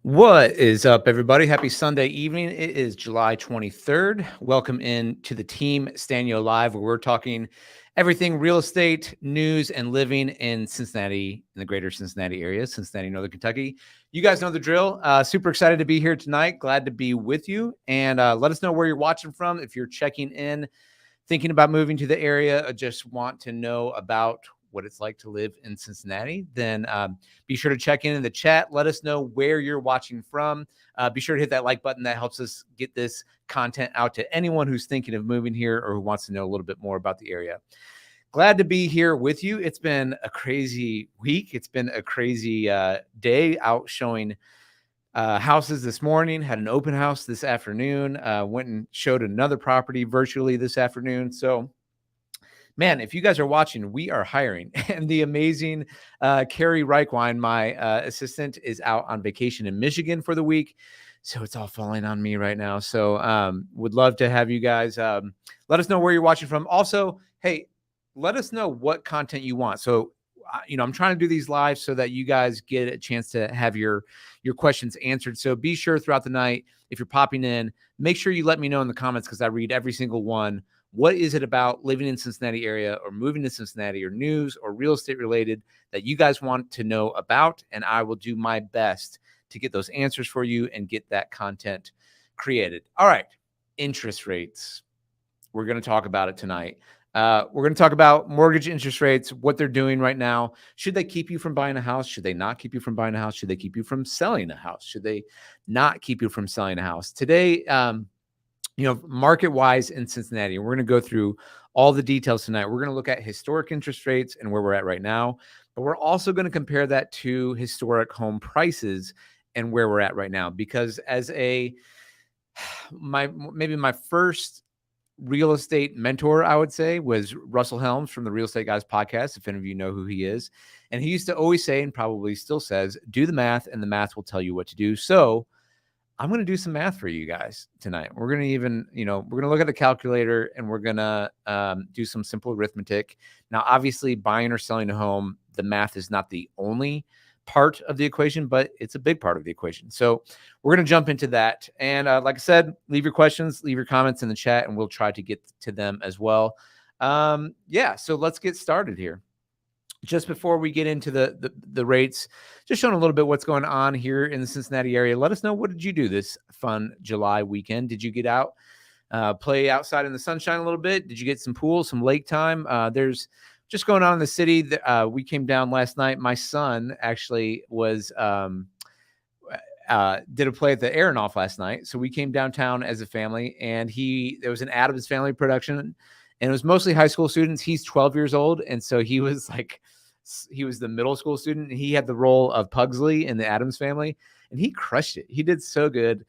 What is up, everybody? Happy Sunday evening. It is July 23rd. Welcome in to the Team Stanio Live, where we're talking everything real estate, news, and living in Cincinnati, in the greater Cincinnati area, Cincinnati, Northern Kentucky. You guys know the drill. Super excited to be here tonight. Glad to be with you. And let us know where you're watching from. If you're checking in, thinking about moving to the area, or just want to know about what it's like to live in Cincinnati, then be sure to check in the chat. Let us know where you're watching from. Be sure to hit that like button. That helps us get this content out to anyone who's thinking of moving here or who wants to know a little bit more about the area. Glad to be here with you. It's been a crazy week. It's been a crazy day out showing houses this morning. Had an open house this afternoon. Went and showed another property virtually this afternoon. So, man, if you guys are watching, we are hiring. And the amazing Carrie Reichwein, my assistant, is out on vacation in Michigan for the week. So it's all falling on me right now. So would love to have you guys let us know where you're watching from. Also, hey, let us know what content you want. So, I'm trying to do these live so that you guys get a chance to have your questions answered. So be sure throughout the night, if you're popping in, make sure you let me know in the comments, because I read every single one. What is it about living in Cincinnati area or moving to Cincinnati or news or real estate related that you guys want to know about? And I will do my best to get those answers for you and get that content created. All right. Interest rates. We're going to talk about it tonight. We're going to talk about mortgage interest rates, what they're doing right now. Should they keep you from buying a house? Should they not keep you from buying a house? Should they keep you from selling a house? Should they not keep you from selling a house? Today, market-wise in Cincinnati, we're going to go through all the details tonight. We're going to look at historic interest rates and where we're at right now, but we're also going to compare that to historic home prices and where we're at right now. Because as my first real estate mentor, I would say, was Russell Helms from the Real Estate Guys podcast, if any of you know who he is. And he used to always say, and probably still says, do the math and the math will tell you what to do. So I'm going to do some math for you guys tonight. We're going to we're going to look at the calculator and we're going to do some simple arithmetic. Now, obviously, buying or selling a home, the math is not the only part of the equation, but it's a big part of the equation. So we're going to jump into that. And like I said, leave your questions, leave your comments in the chat, and we'll try to get to them as well. So let's get started here. Just before we get into the rates, just showing a little bit what's going on here in the Cincinnati area. Let us know, what did you do this fun July weekend? Did you get out, play outside in the sunshine a little bit? Did you get some pool, some lake time? There's just going on in the city. We came down last night. My son actually was did a play at the Aronoff last night. So we came downtown as a family, and there was an Addams Family production, and it was mostly high school students. He's 12 years old, and so he was the middle school student. And he had the role of Pugsley in the Addams Family, and he crushed it. He did so good.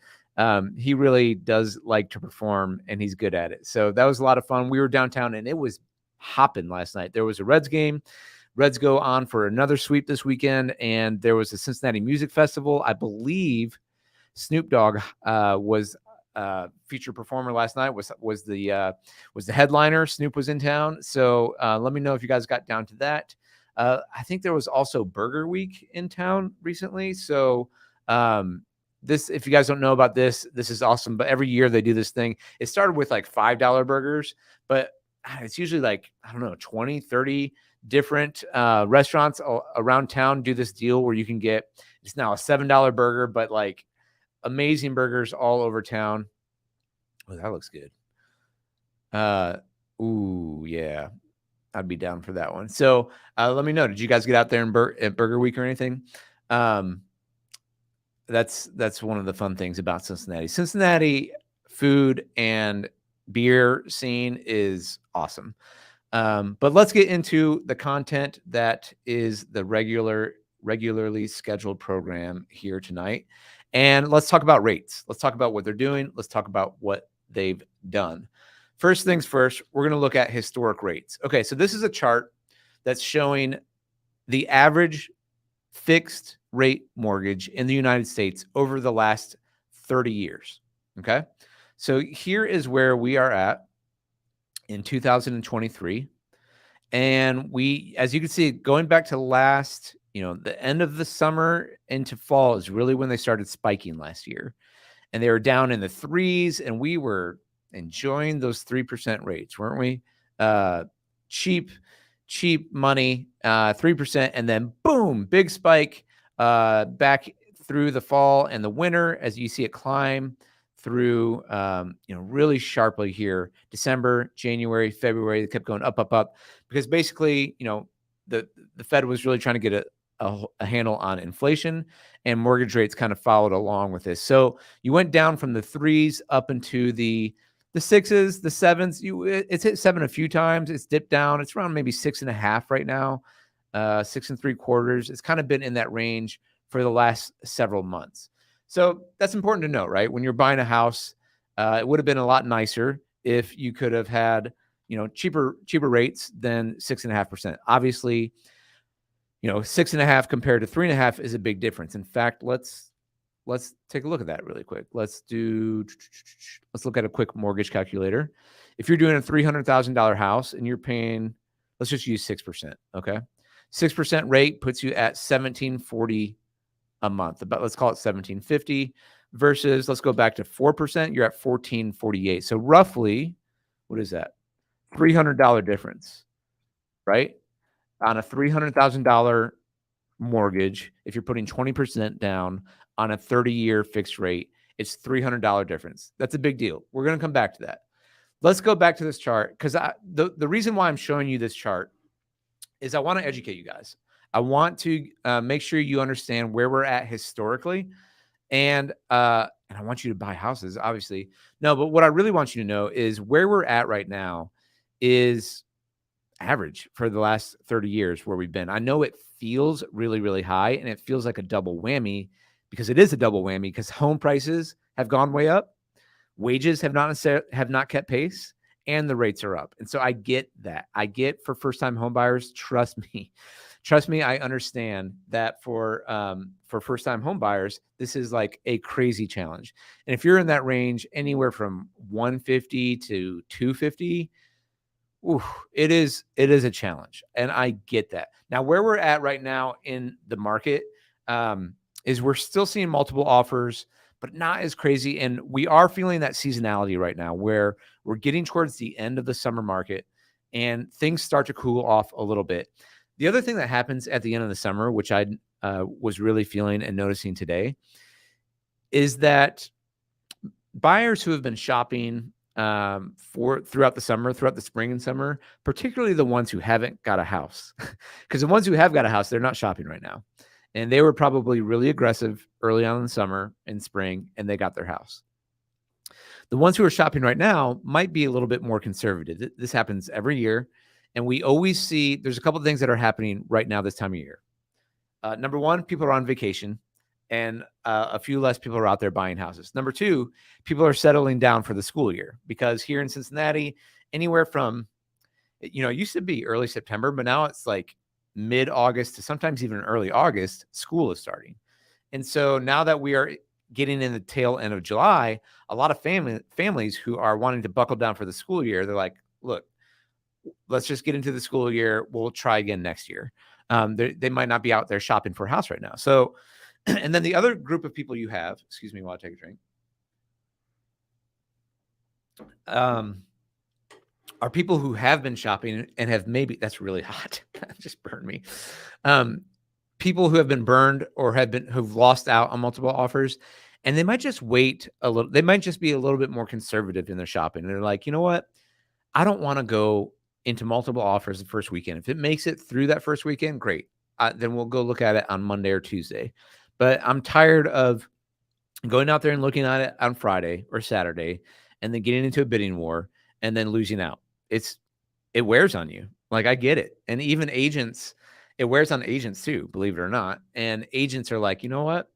He really does like to perform, and he's good at it. So that was a lot of fun. We were downtown, and it was hopping last night. There was a Reds game. Reds go on for another sweep this weekend, and there was a Cincinnati Music Festival. I believe Snoop Dogg was featured performer last night. Was the headliner. Snoop was in town. So let me know if you guys got down to that. I think there was also Burger Week in town recently. So if you guys don't know about this is awesome. But every year they do this thing. It started with like $5 burgers, but it's usually like, I don't know, 20, 30 different restaurants around town do this deal where you can get, it's now a $7 burger, but like amazing burgers all over town. Oh, that looks good. Ooh, yeah. I'd be down for that one. So let me know. Did you guys get out there at Burger Week or anything? That's one of the fun things about Cincinnati. Cincinnati food and beer scene is awesome. But let's get into the content that is the regularly scheduled program here tonight. And let's talk about rates. Let's talk about what they're doing. Let's talk about what they've done. First things first, we're going to look at historic rates. Okay, so this is a chart that's showing the average fixed rate mortgage in the United States over the last 30 years. Okay, so here is where we are at in 2023. And as you can see, going back to last the end of the summer into fall is really when they started spiking last year. And they were down in the threes, and we were enjoying those 3% rates, weren't we? Cheap, cheap money, 3%, and then boom, big spike back through the fall and the winter as you see it climb through, really sharply here. December, January, February, they kept going up, up, up, because basically, the Fed was really trying to get a handle on inflation, and mortgage rates kind of followed along with this. So you went down from the threes up into the sixes, the sevens. It's hit 7 a few times. It's dipped down. It's around maybe 6.5 right now, 6 3/4. It's kind of been in that range for the last several months. So that's important to know, right? When you're buying a house, it would have been a lot nicer if you could have had, cheaper rates than 6.5%. Obviously, 6.5 compared to 3.5 is a big difference. In fact, let's take a look at that really quick. Let's look at a quick mortgage calculator. If you're doing a $300,000 house and you're paying, let's just use 6%. Okay. 6% rate puts you at $1,740 a month. About, let's call it $1,750 versus, let's go back to 4%. You're at $1,448. So roughly, what is that? $300 difference, right? On a $300,000 mortgage, if you're putting 20% down on a 30-year fixed rate, it's $300 difference. That's a big deal. We're going to come back to that. Let's go back to this chart, because the reason why I'm showing you this chart is I want to educate you guys. I want to make sure you understand where we're at historically, and I want you to buy houses, obviously. No, but what I really want you to know is where we're at right now is average for the last 30 years where we've been. I know it feels really, really high, and it feels like a double whammy, because it is a double whammy, because home prices have gone way up, wages have not kept pace, and the rates are up. And so I get that. I get, for first-time home buyers, trust me, I understand that for first-time home buyers, this is like a crazy challenge. And if you're in that range, anywhere from 150 to 250, it is a challenge, and I get that. Now, where we're at right now in the market is we're still seeing multiple offers, but not as crazy. And we are feeling that seasonality right now, where we're getting towards the end of the summer market and things start to cool off a little bit. The other thing that happens at the end of the summer, which I was really feeling and noticing today, is that buyers who have been shopping throughout the spring and summer, particularly the ones who haven't got a house, because the ones who have got a house, they're not shopping right now. And they were probably really aggressive early on in the summer and spring, and they got their house. The ones who are shopping right now might be a little bit more conservative. This happens every year. And we always see there's a couple of things that are happening right now this time of year. Number one, people are on vacation, and a few less people are out there buying houses. Number two, people are settling down for the school year, because here in Cincinnati, anywhere from, it used to be early September, but now it's like mid-August to sometimes even early August, school is starting. And so now that we are getting in the tail end of July, a lot of families who are wanting to buckle down for the school year, they're like, look, let's just get into the school year. We'll try again next year. They might not be out there shopping for a house right now. So, and then the other group of people you have, excuse me while I take a drink, are people who have been shopping and have maybe, that's really hot. That just burned me. People who have been burned or who've lost out on multiple offers, and they might just wait a little. They might just be a little bit more conservative in their shopping. They're like, you know what? I don't want to go into multiple offers the first weekend. If it makes it through that first weekend, great. Then we'll go look at it on Monday or Tuesday. But I'm tired of going out there and looking at it on Friday or Saturday and then getting into a bidding war and then losing out. It wears on you. Like, I get it. And even agents, it wears on agents too, believe it or not. And agents are like, you know what?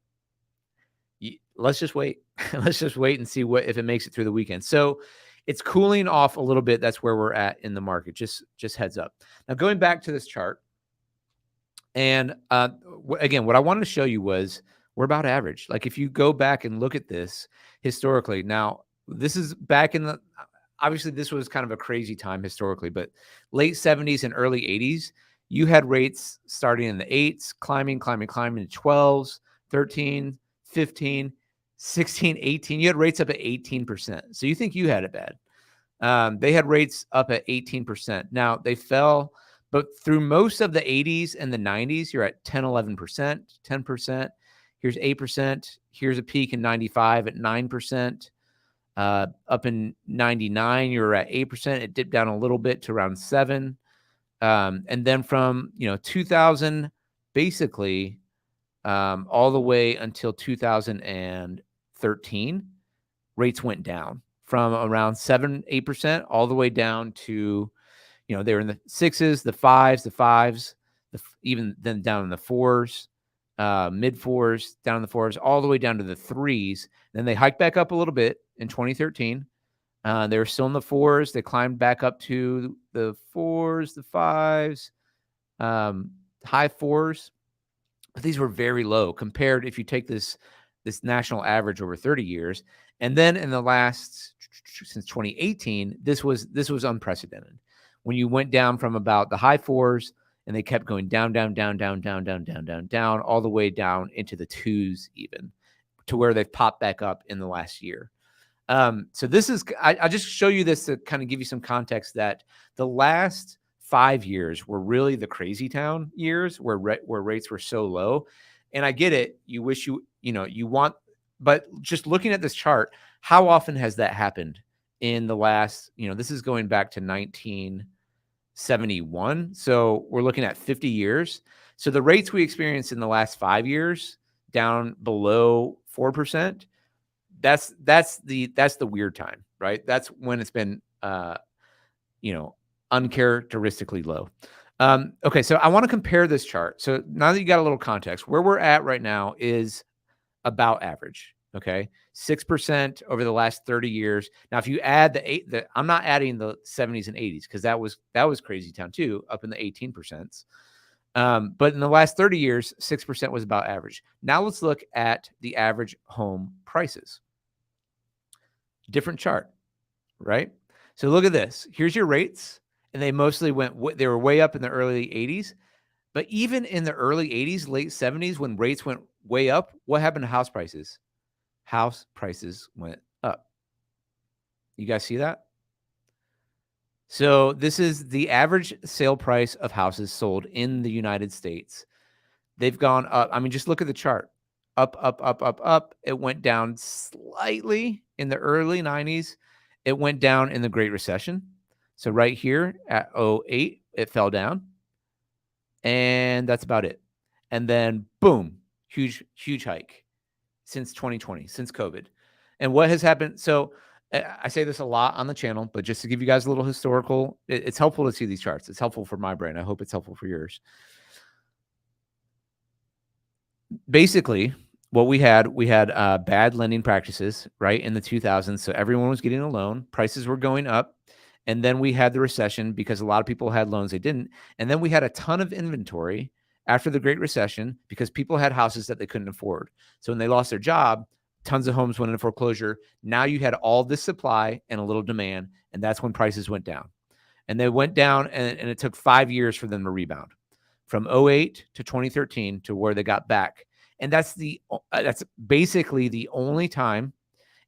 Let's just wait. Let's just wait and see if it makes it through the weekend. So it's cooling off a little bit. That's where we're at in the market. Just heads up. Now, going back to this chart, and again, what I wanted to show you was we're about average. Like, if you go back and look at this historically, now this is back in obviously this was kind of a crazy time historically, but late 70s and early 80s, You had rates starting in the 8s, climbing to 12s, 13, 15, 16, 18. You had rates up at 18%. So you think you had it bad. They had rates up at 18%. Now they fell, but through most of the 80s and the 90s, you're at 10, 11%, 10%. Here's 8%. Here's a peak in 95 at 9%. Up in 99, you were at 8%. It dipped down a little bit to around 7. And then from 2000, basically all the way until 2013, rates went down from around 7-8% all the way down to, they were in the 6s, the 5s, even then down in the 4s, mid 4s, down in the 4s, all the way down to the 3s. Then they hiked back up a little bit in 2013. They were still in the 4s. They climbed back up to the 4s, the 5s, high 4s. But these were very low compared if you take this national average over 30 years. And then in the last, since 2018, this was unprecedented. When you went down from about the high 4s and they kept going down, all the way down into the 2s even, to where they've popped back up in the last year. So this is, I just show you this to kind of give you some context that the last 5 years were really the crazy town years where rates were so low. And I get it. You wish you want, but just looking at this chart, how often has that happened in the last, this is going back to 1971. So we're looking at 50 years. So the rates we experienced in the last 5 years down below 4%, that's the weird time, right? That's when it's been, uncharacteristically low. Okay, so I want to compare this chart. So now that you got a little context, where we're at right now is about average. Okay, 6% over the last 30 years. Now, if you add I'm not adding the 70s and 80s because that was crazy town too, up in the 18%. But in the last 30 years, 6% was about average. Now let's look at the average home prices. Different chart, right? So look at this. Here's your rates, and they mostly they were way up in the early 80s. But even in the early 80s, late 70s, when rates went way up, what happened to house prices? House prices went up. You guys see that? So this is the average sale price of houses sold in the United States. They've gone up. I mean, just look at the chart. Up, up, up, up, up. It went down slightly in the early 90s. It went down in the Great Recession. So right here at 08, it fell down. And that's about it. And then boom, huge hike since 2020, since COVID. And what has happened? So I say this a lot on the channel, but just to give you guys a little historical, it's helpful to see these charts. It's helpful for my brain. I hope it's helpful for yours. Basically, what we had bad lending practices, right, in the 2000s. So everyone was getting a loan. Prices were going up. And then we had the recession because a lot of people had loans they didn't. And then we had a ton of inventory after the Great Recession because people had houses that they couldn't afford. So when they lost their job, tons of homes went into foreclosure. Now you had all this supply and a little demand, and that's when prices went down. And they went down, and it took 5 years for them to rebound from 08 to 2013 to where they got back. And that's basically the only time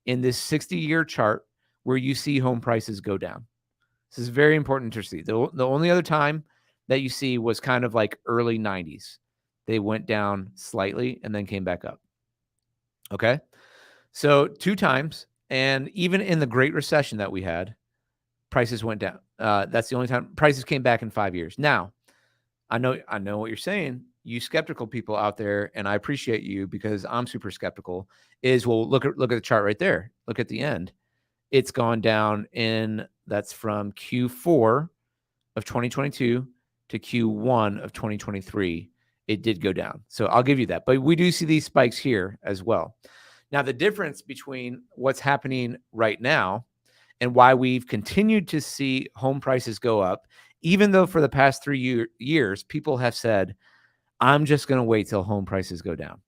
in this 60-year chart where you see home prices go down. This is very important to see. The only other time that you see was kind of like early 90s. They went down slightly and then came back up. Okay. So 2 times. And even in the Great Recession that we had, prices went down. That's the only time prices came back in 5 years. Now, I know what you're saying. You skeptical people out there, and I appreciate you because I'm super skeptical, is, well, look at the chart right there. Look at the end. It's gone down that's from Q4 of 2022 to Q1 of 2023. It did go down. So I'll give you that. But we do see these spikes here as well. Now, the difference between what's happening right now and why we've continued to see home prices go up, even though for the past 3 years, people have said, I'm just going to wait till home prices go down.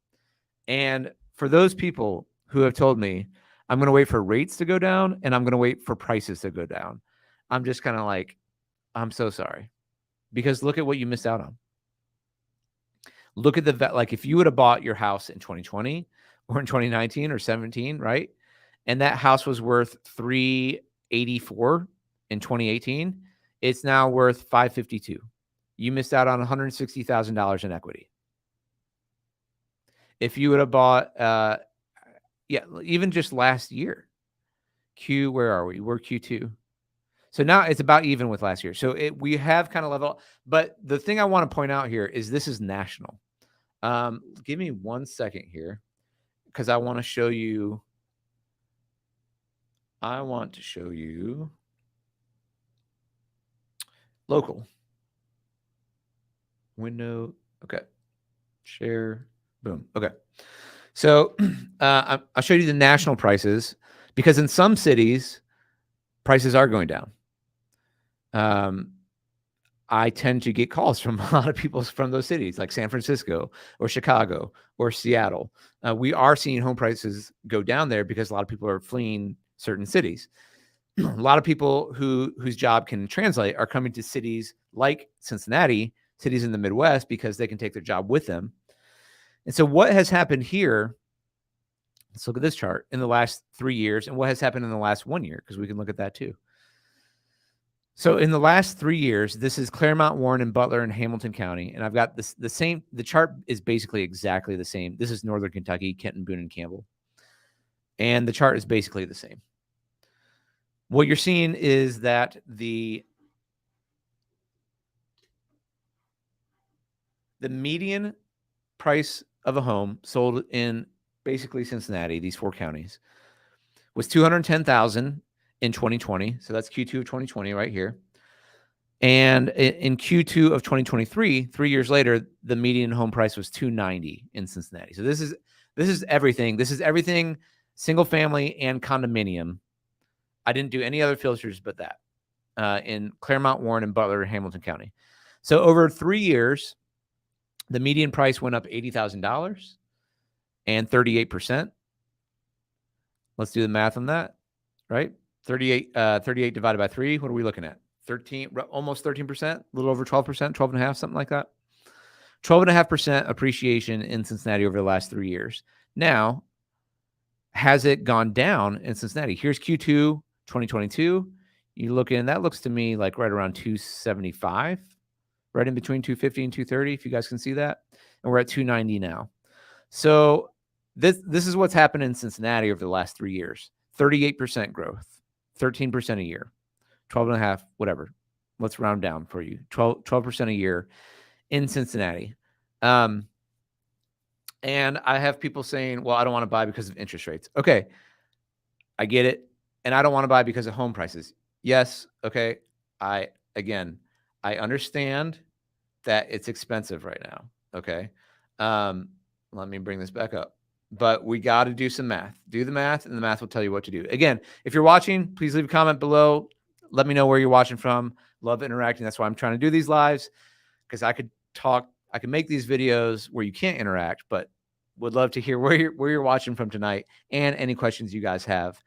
And for those people who have told me, I'm going to wait for rates to go down and I'm going to wait for prices to go down, I'm just kind of like, I'm so sorry. because look at what you missed out on. Look at like if you would have bought your house in 2020 or in 2019 or 17, right? And that house was worth 384 in 2018, it's now worth 552. You missed out on $160,000 in equity. If you would have bought, even just last year, where are we? We're Q2. So now it's about even with last year. So we have kind of level, but the thing I want to point out here is this is national. Give me 1 second here because I want to show you. Local. Window. Okay. Share. Boom. Okay. So I'll show you the national prices because in some cities, prices are going down. I tend to get calls from a lot of people from those cities like San Francisco or Chicago or Seattle. We are seeing home prices go down there because a lot of people are fleeing certain cities. A lot of people whose job can translate are coming to cities like Cincinnati, cities in the Midwest, because they can take their job with them. And so what has happened here, let's look at this chart in the last 3 years and what has happened in the last 1 year, because we can look at that too. So in the last 3 years, this is Claremont, Warren, and Butler and Hamilton County. And I've got the chart is basically exactly the same. This is Northern Kentucky, Kenton, Boone, and Campbell. And the chart is basically the same. What you're seeing is that the median price of a home sold in basically Cincinnati, these 4 counties, was $210,000 in 2020. So that's Q2 of 2020 right here. And in Q2 of 2023, 3 years later, the median home price was $290 in Cincinnati. So this is everything. This is everything single family and condominium. I didn't do any other filters but that in Claremont, Warren, and Butler, Hamilton County. So over 3 years, the median price went up $80,000 and 38%. Let's do the math on that, right? 38 divided by 3. What are we looking at? 13, almost 13%, a little over 12%, 12.5%, something like that. 12.5% appreciation in Cincinnati over the last 3 years. Now, has it gone down in Cincinnati? Here's Q2 2022. You look in, that looks to me like right around 275, right in between 250 and 230, if you guys can see that. And we're at 290 now. So this is what's happened in Cincinnati over the last 3 years. 38% growth, 13% a year, 12.5, whatever. Let's round down for you. 12% a year in Cincinnati. And I have people saying, well, I don't want to buy because of interest rates. Okay, I get it. And I don't want to buy because of home prices. Yes, okay. I understand that it's expensive right now. Okay. Let me bring this back up. But we got to do some math. Do the math, and the math will tell you what to do. Again, if you're watching, please leave a comment below. Let me know where you're watching from. Love interacting. That's why I'm trying to do these lives, because I could make these videos where you can't interact, but would love to hear where you're watching from tonight and any questions you guys have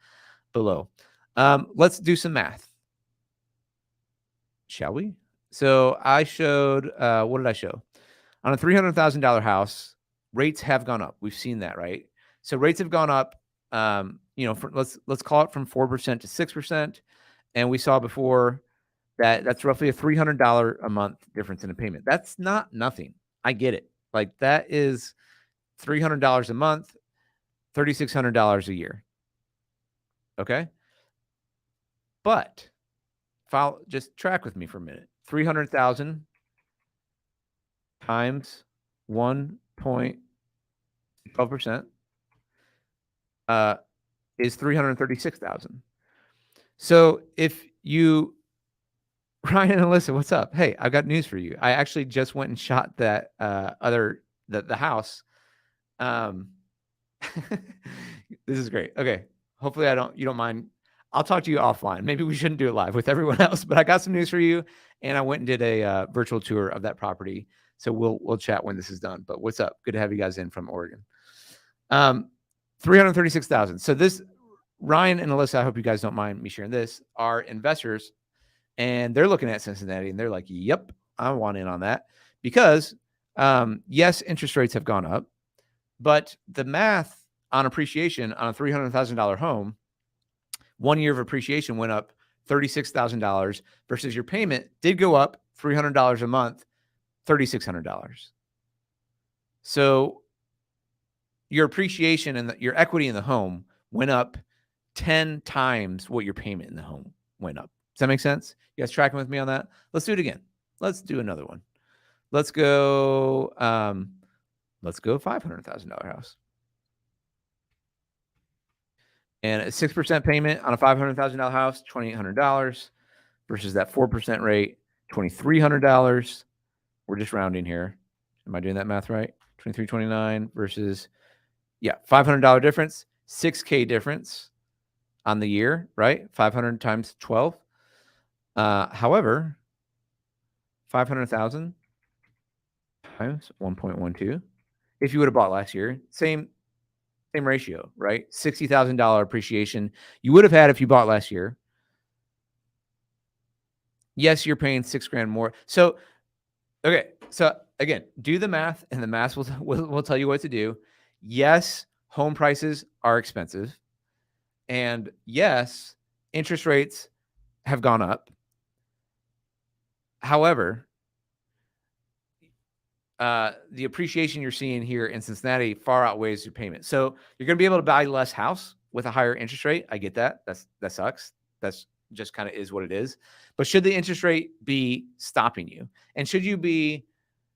below. Let's do some math, shall we? So I showed, what did I show? On a $300,000 house, rates have gone up. We've seen that, right? So rates have gone up, let's call it from 4% to 6%. And we saw before that's roughly a $300 a month difference in a payment. That's not nothing. I get it. Like that is $300 a month, $3,600 a year. Okay. But just track with me for a minute. 300,000 times 1.12% is 336,000. So if you, Ryan and Alyssa, what's up? Hey, I've got news for you. I actually just went and shot that the house. This is great. Okay. Hopefully you don't mind. I'll talk to you offline. Maybe we shouldn't do it live with everyone else, but I got some news for you. And I went and did a virtual tour of that property. So we'll chat when this is done. But what's up? Good to have you guys in from Oregon. 336,000. So this, Ryan and Alyssa, I hope you guys don't mind me sharing this, are investors, and they're looking at Cincinnati and they're like, yep, I want in on that because, yes, interest rates have gone up, but the math on appreciation on a $300,000 home, 1 year of appreciation went up $36,000 versus your payment did go up $300 a month, $3,600. So your appreciation and your equity in the home went up 10 times what your payment in the home went up. Does that make sense? You guys tracking with me on that? Let's do it again. Let's do another one. Let's go $500,000 house. And a 6% payment on a $500,000 house, $2,800 versus that 4% rate, $2,300. We're just rounding here. Am I doing that math right? 2329 versus, yeah, $500 difference, $6K difference on the year, right? 500 times 12. However, 500,000 times 1.12. If you would have bought last year, same ratio, right? $60,000 appreciation you would have had if you bought last year. Yes, you're paying $6,000 more. So, okay. So again, do the math, and the math will tell you what to do. Yes, home prices are expensive, and yes, interest rates have gone up. However, the appreciation you're seeing here in Cincinnati far outweighs your payment. So you're going to be able to buy less house with a higher interest rate. I get that. That sucks. That's just kind of is what it is. But should the interest rate be stopping you? And should you be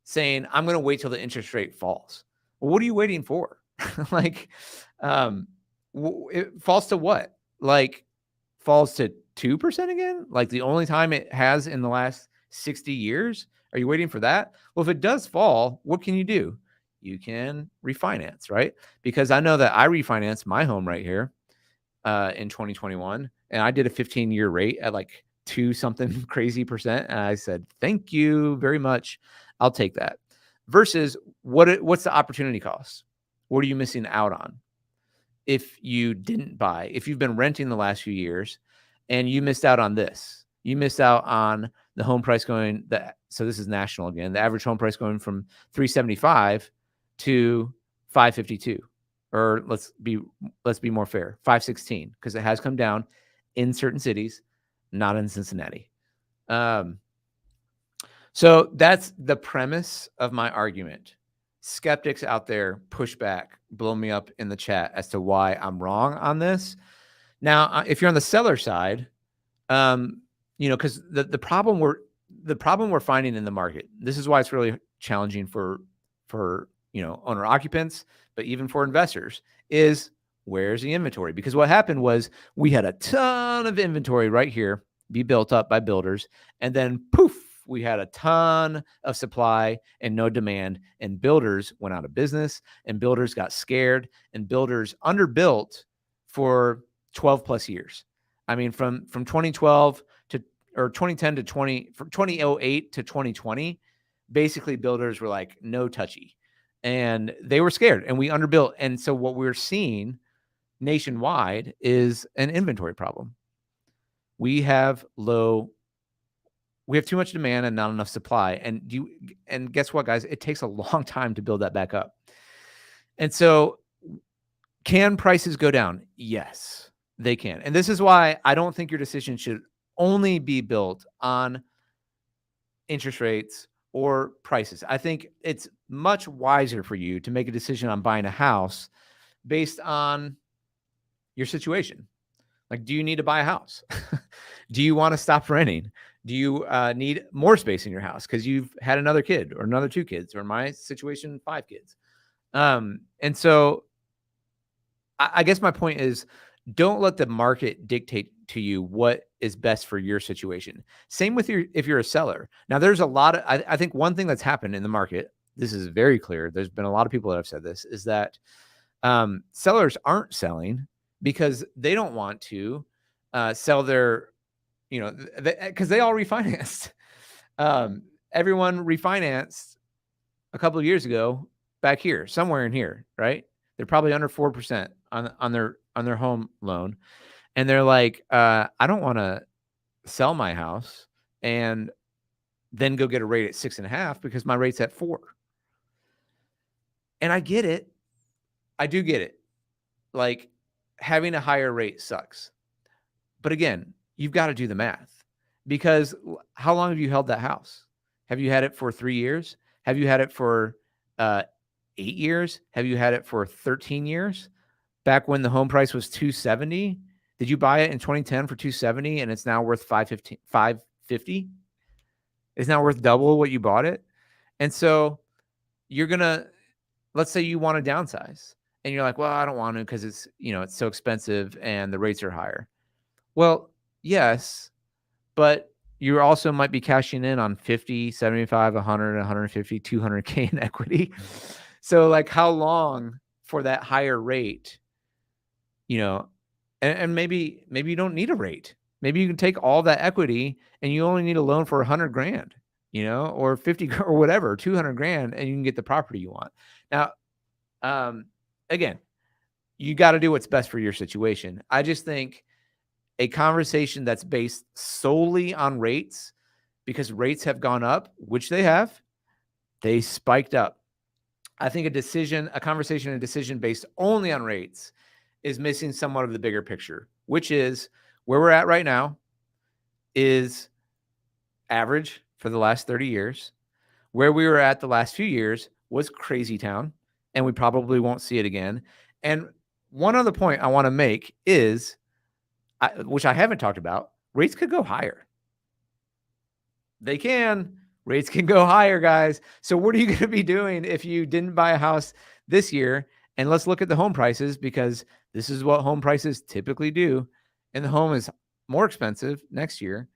saying, I'm going to wait till the interest rate falls? Well, what are you waiting for? Like, it falls to what? Like, falls to 2% again? Like the only time it has in the last 60 years? Are you waiting for that? Well, if it does fall, what can you do? You can refinance, right? Because I know that I refinanced my home right here in 2021, and I did a 15-year rate at like 2 something crazy percent. And I said, thank you very much. I'll take that. Versus what's the opportunity cost? What are you missing out on? If you didn't buy, if you've been renting the last few years and you missed out on this, you missed out on the home price going so this is national again, the average home price going from 375 to 552, or let's be more fair, 516, because it has come down in certain cities, not in Cincinnati. So that's the premise of my argument. Skeptics out there, push back, blow me up in the chat as to why I'm wrong on this. Now, if you're on the seller side, because the problem we're finding in the market, this is why it's really challenging for owner occupants, but even for investors, is where's the inventory? Because what happened was we had a ton of inventory right here be built up by builders, and then poof, we had a ton of supply and no demand, and builders went out of business, and builders got scared, and builders underbuilt for 12 plus years. I mean, from 2012 or 2010 to from 2008 to 2020, basically builders were like, no touchy. And they were scared, and we underbuilt. And so what we're seeing nationwide is an inventory problem. We have too much demand and not enough supply. And guess what, guys? It takes a long time to build that back up. And so can prices go down? Yes, they can. And this is why I don't think your decision should only be built on interest rates or prices. I think it's much wiser for you to make a decision on buying a house based on your situation. Like, do you need to buy a house? Do you want to stop renting? Do you need more space in your house because you've had another kid or another 2 kids, or in my situation, 5 kids? And so I guess my point is, don't let the market dictate to you what is best for your situation. Same with if you're a seller. Now, there's a lot of, I think one thing that's happened in the market, this is very clear. There's been a lot of people that have said this, is that sellers aren't selling because they don't want to sell their, because they all refinanced. Everyone refinanced a couple of years ago back here, somewhere in here, right? They're probably under 4% on their home loan. And they're like, I don't want to sell my house and then go get a rate at 6.5 because my rate's at 4. And I get it. I do get it. Like, having a higher rate sucks. But again, you've got to do the math, because how long have you held that house? Have you had it for 3 years? Have you had it for 8 years? Have you had it for 13 years? Back when the home price was 270, did you buy it in 2010 for 270 and it's now worth 550? It's now worth double what you bought it. And so you're going to, let's say you want to downsize and you're like, well, I don't want to because it's, it's so expensive and the rates are higher. Well, yes, but you also might be cashing in on 50, 75, 100, 150, 200K in equity. So like, how long for that higher rate, and maybe you don't need a rate. Maybe you can take all that equity and you only need a loan for 100 grand, or 50 or whatever, 200 grand, and you can get the property you want. Now, again, you got to do what's best for your situation. I just think a conversation that's based solely on rates, because rates have gone up, which they spiked up. I think a conversation, a decision based only on rates is missing somewhat of the bigger picture, which is where we're at right now is average for the last 30 years. Where we were at the last few years was crazy town, and we probably won't see it again. And one other point I want to make is, which I haven't talked about, rates could go higher. They can. Rates can go higher, guys. So what are you going to be doing if you didn't buy a house this year? And let's look at the home prices, because this is what home prices typically do. And the home is more expensive next year,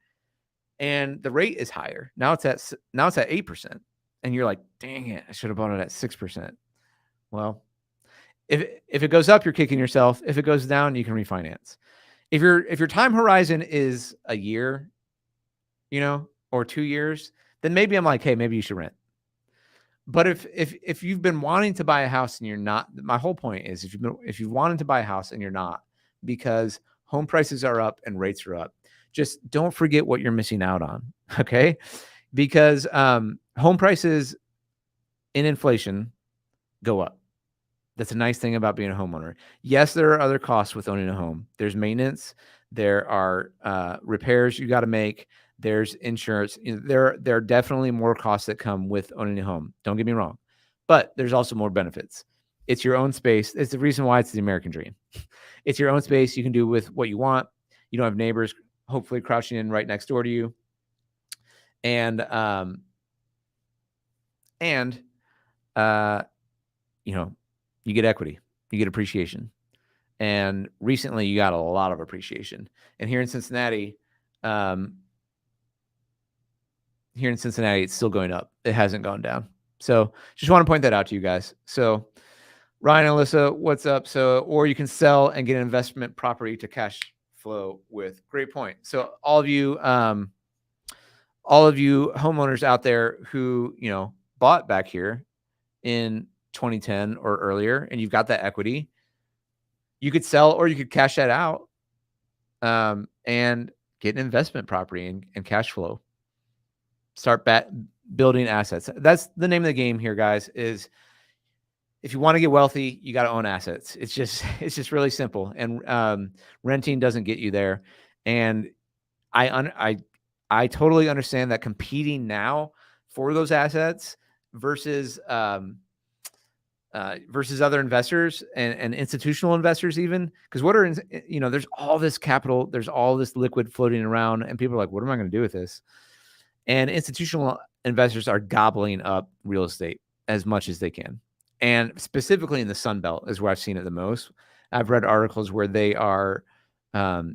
and the rate is higher. Now it's at 8%. And you're like, dang it, I should have bought it at 6%. Well, if it goes up, you're kicking yourself. If it goes down, you can refinance. If your time horizon is a year, or 2 years, then maybe I'm like, hey, maybe you should rent. But if you've been wanting to buy a house and you're not, my whole point is if you've wanted to buy a house and you're not, because home prices are up and rates are up, just don't forget what you're missing out on. Okay. Because home prices in inflation go up. That's a nice thing about being a homeowner. Yes, there are other costs with owning a home. There's maintenance. There are repairs you got to make. There's insurance. There are definitely more costs that come with owning a home. Don't get me wrong. But there's also more benefits. It's your own space. It's the reason why it's the American dream. It's your own space. You can do with what you want. You don't have neighbors hopefully crouching in right next door to you. And you get equity, you get appreciation. And recently you got a lot of appreciation. And here in Cincinnati, it's still going up. It hasn't gone down. So just want to point that out to you guys. So Ryan and Alyssa, what's up? So, or you can sell and get an investment property to cash flow with. Great point. So all of you homeowners out there who, bought back here in 2010 or earlier, and you've got that equity, you could sell or you could cash that out and get an investment property and cash flow. Start building assets. That's the name of the game here, guys, is if you want to get wealthy, you got to own assets. It's just really simple. And renting doesn't get you there. And I totally understand that competing now for those assets versus other investors and institutional investors, even, because there's all this capital, there's all this liquid floating around, and people are like, what am I going to do with this? And institutional investors are gobbling up real estate as much as they can. And specifically in the Sun Belt is where I've seen it the most. I've read articles where they are, the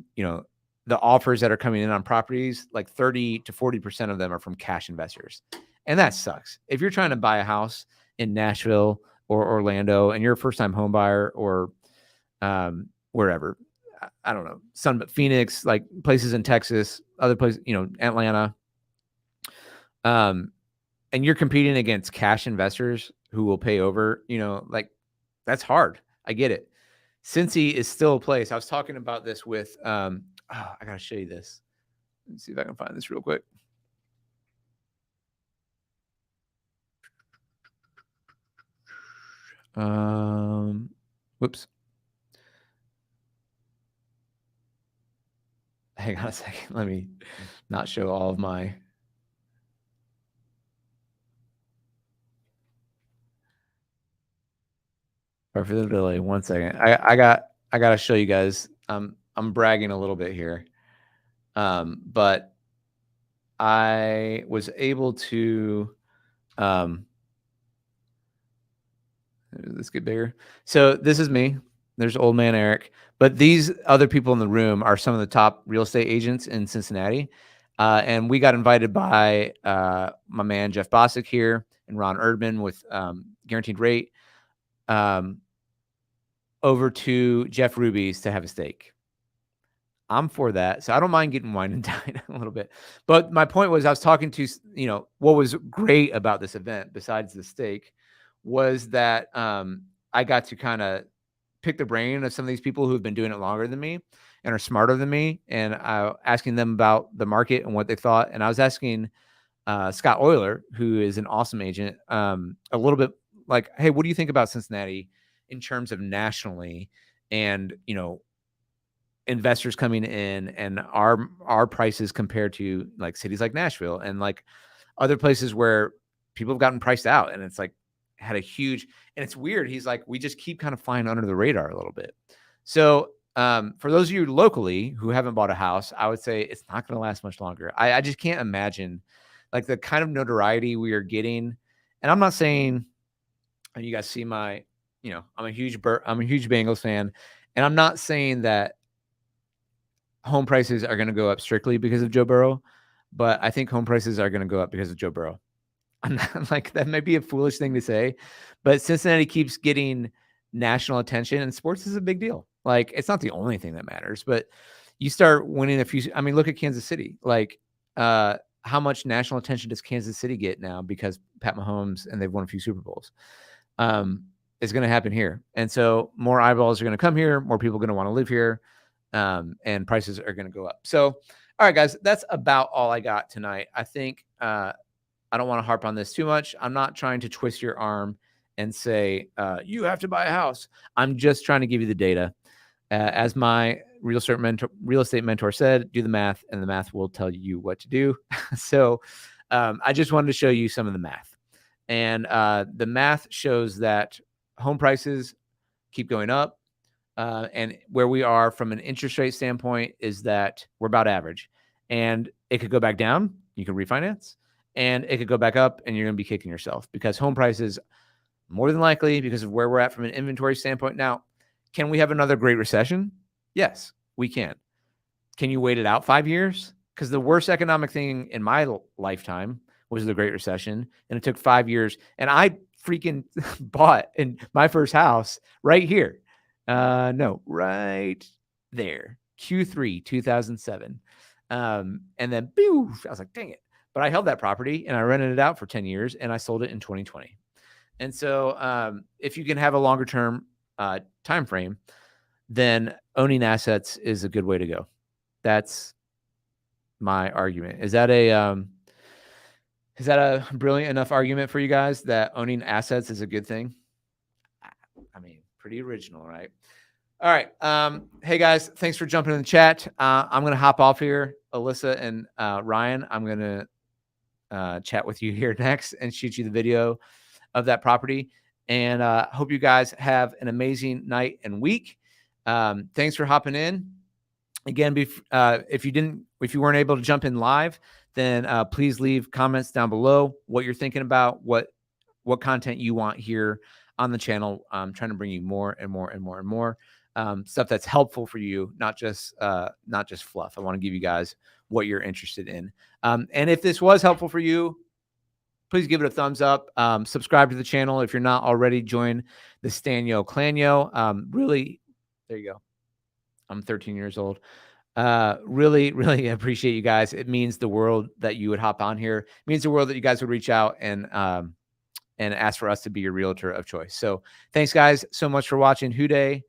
offers that are coming in on properties, like 30 to 40% of them are from cash investors. And that sucks. If you're trying to buy a house in Nashville or Orlando and you're a first-time home buyer, or wherever, I don't know, Phoenix, like places in Texas, other places, Atlanta, and you're competing against cash investors who will pay over, like, that's hard. I get it. Cincy is still a place. I was talking about this with, I got to show you this. Let me see if I can find this real quick. Whoops. Hang on a second. Let me not show all of my. Sorry for the delay. 1 second. I gotta show you guys. I'm bragging a little bit here. But I was able to let's get bigger. So this is me. There's old man Eric. But these other people in the room are some of the top real estate agents in Cincinnati. And we got invited by my man Jeff Bosick here and Ron Erdman with Guaranteed Rate over to Jeff Ruby's to have a steak. I'm for that. So I don't mind getting wine and dine a little bit. But my point was I was talking to, what was great about this event besides the steak was that I got to kind of pick the brain of some of these people who have been doing it longer than me and are smarter than me, and asking them about the market and what they thought. And I was asking Scott Euler, who is an awesome agent, a little bit like, hey, what do you think about Cincinnati in terms of nationally and, investors coming in and our prices compared to like cities like Nashville and like other places where people have gotten priced out, and it's like had a huge, and it's weird. He's like, we just keep kind of flying under the radar a little bit. So for those of you locally who haven't bought a house, I would say it's not going to last much longer. I just can't imagine like the kind of notoriety we are getting. And I'm not saying, and you guys see my, I'm a huge Bengals fan, and I'm not saying that home prices are going to go up strictly because of Joe Burrow, but I think home prices are going to go up because of Joe Burrow. I'm not like, that might be a foolish thing to say, but Cincinnati keeps getting national attention, and sports is a big deal. Like, it's not the only thing that matters, but you start winning a few. I mean, look at Kansas City. Like, how much national attention does Kansas City get now because Pat Mahomes and they've won a few Super Bowls? Is going to happen here, and so more eyeballs are going to come here. More people are going to want to live here. And prices are going to go up. So, all right, guys, that's about all I got tonight. I think I don't want to harp on this too much. I'm not trying to twist your arm and say you have to buy a house. I'm just trying to give you the data. As my real estate mentor said, do the math, and the math will tell you what to do. So I just wanted to show you some of the math. And the math shows that home prices keep going up. And where we are from an interest rate standpoint is that we're about average, and it could go back down. You can refinance, and it could go back up, and you're going to be kicking yourself because home prices, more than likely, because of where we're at from an inventory standpoint. Now, can we have another great recession? Yes, we can. Can you wait it out 5 years? Because the worst economic thing in my lifetime was the Great Recession, and it took 5 years. And I freaking bought in my first house right here. No, right there, Q3 2007. And then, pew, I was like, dang it. But I held that property and I rented it out for 10 years and I sold it in 2020. And so if you can have a longer term time frame, then owning assets is a good way to go. That's my argument. Is that a brilliant enough argument for you guys that owning assets is a good thing? I mean, pretty original, right? All right. Hey guys, thanks for jumping in the chat. I'm going to hop off here. Alyssa and Ryan, I'm going to chat with you here next and shoot you the video of that property. And hope you guys have an amazing night and week. Thanks for hopping in. Again, if you weren't able to jump in live, then please leave comments down below what you're thinking about, what content you want here on the channel. I'm trying to bring you more and more and more and more stuff that's helpful for you, not just fluff. I want to give you guys what you're interested in. And if this was helpful for you, please give it a thumbs up. Subscribe to the channel. If you're not already, join the Stanyo Clanyo. Really, there you go. I'm 13 years old. Really, really appreciate you guys. It means the world that you would hop on here. It means the world that you guys would reach out and ask for us to be your realtor of choice. So thanks guys so much for watching. Hoo day.